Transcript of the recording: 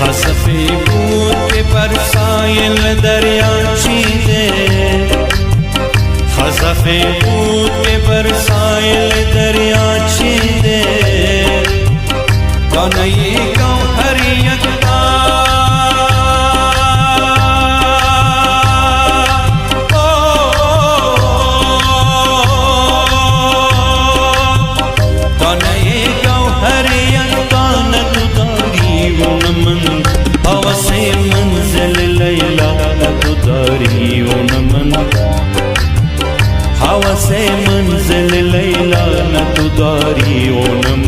हसफे boot के बरसायल दरियाची दे, हसफे boot के बरसायल दरियाची दे, कौन ये गौहरी यकता हवसे मंजिल लैला तुदारी ओ नमन, हवसे मंजिल लैला न तुदारी ओ नमन।